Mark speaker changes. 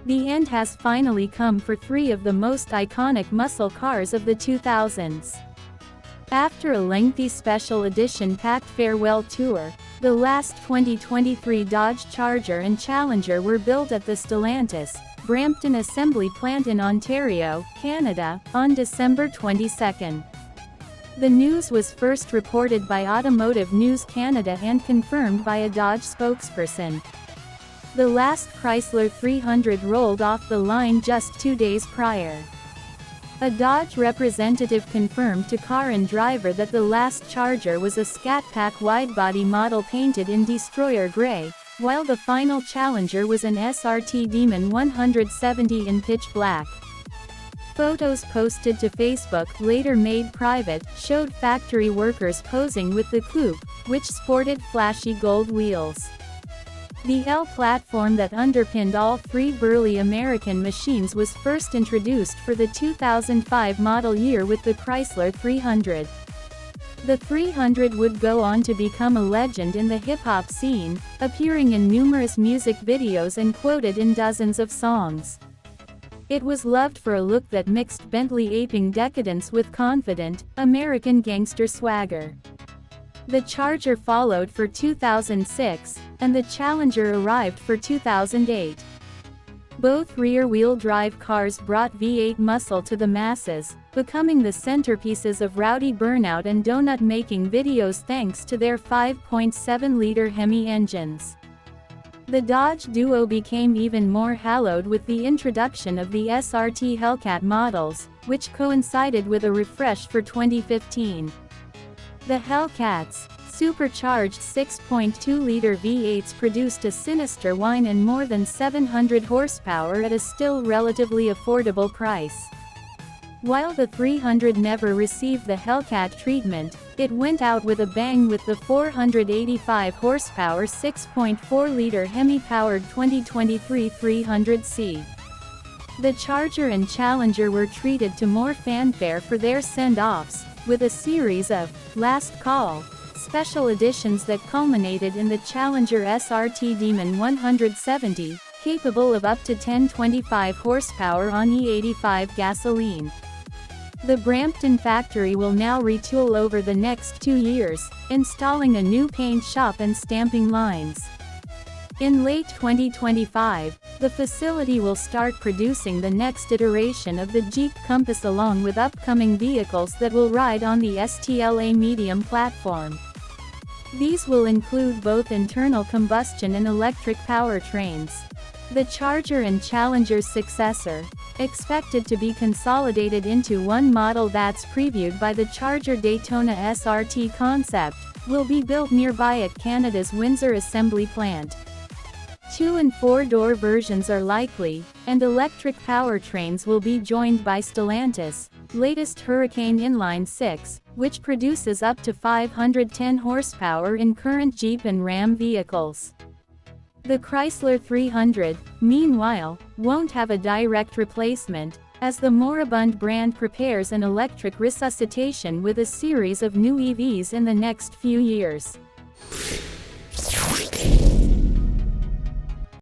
Speaker 1: The end has finally come for three of the most iconic muscle cars of the 2000s. After a lengthy special edition packed farewell tour, the last 2023 Dodge Charger and Challenger were built at the Stellantis, Brampton assembly plant in Ontario, Canada, on December 22. The news was first reported by Automotive News Canada and confirmed by a Dodge spokesperson. The last Chrysler 300 rolled off the line just 2 days prior. A Dodge representative confirmed to Car and Driver that the last Charger was a Scat Pack widebody model painted in Destroyer Grey, while the final Challenger was an SRT Demon 170 in pitch black. Photos posted to Facebook, later made private, showed factory workers posing with the coupe, which sported flashy gold wheels. The L platform that underpinned all three burly American machines was first introduced for the 2005 model year with the Chrysler 300. The 300 would go on to become a legend in the hip-hop scene, appearing in numerous music videos and quoted in dozens of songs. It was loved for a look that mixed Bentley-aping decadence with confident, American gangster swagger. The Charger followed for 2006, and the Challenger arrived for 2008. Both rear-wheel drive cars brought V8 muscle to the masses, becoming the centerpieces of rowdy burnout and donut-making videos thanks to their 5.7-liter Hemi engines. The Dodge duo became even more hallowed with the introduction of the SRT Hellcat models, which coincided with a refresh for 2015. The Hellcats, supercharged 6.2-liter V8s produced a sinister whine and more than 700 horsepower at a still relatively affordable price. While the 300 never received the Hellcat treatment, it went out with a bang with the 485 horsepower 6.4-liter Hemi-powered 2023 300C. The Charger and Challenger were treated to more fanfare for their send-offs, with a series of "Last Call" special editions that culminated in the Challenger SRT Demon 170, capable of up to 1025 horsepower on E85 gasoline. The Brampton factory will now retool over the next 2 years, installing a new paint shop and stamping lines. In late 2025, the facility will start producing the next iteration of the Jeep Compass along with upcoming vehicles that will ride on the STLA Medium platform. These will include both internal combustion and electric powertrains. The Charger and Challenger's successor, expected to be consolidated into one model that's previewed by the Charger Daytona SRT concept, will be built nearby at Canada's Windsor assembly plant. 2- and 4-door versions are likely, and electric powertrains will be joined by Stellantis' latest Hurricane inline-six, which produces up to 510 horsepower in current Jeep and Ram vehicles. The Chrysler 300, meanwhile, won't have a direct replacement, as the moribund brand prepares an electric resuscitation with a series of new EVs in the next few years.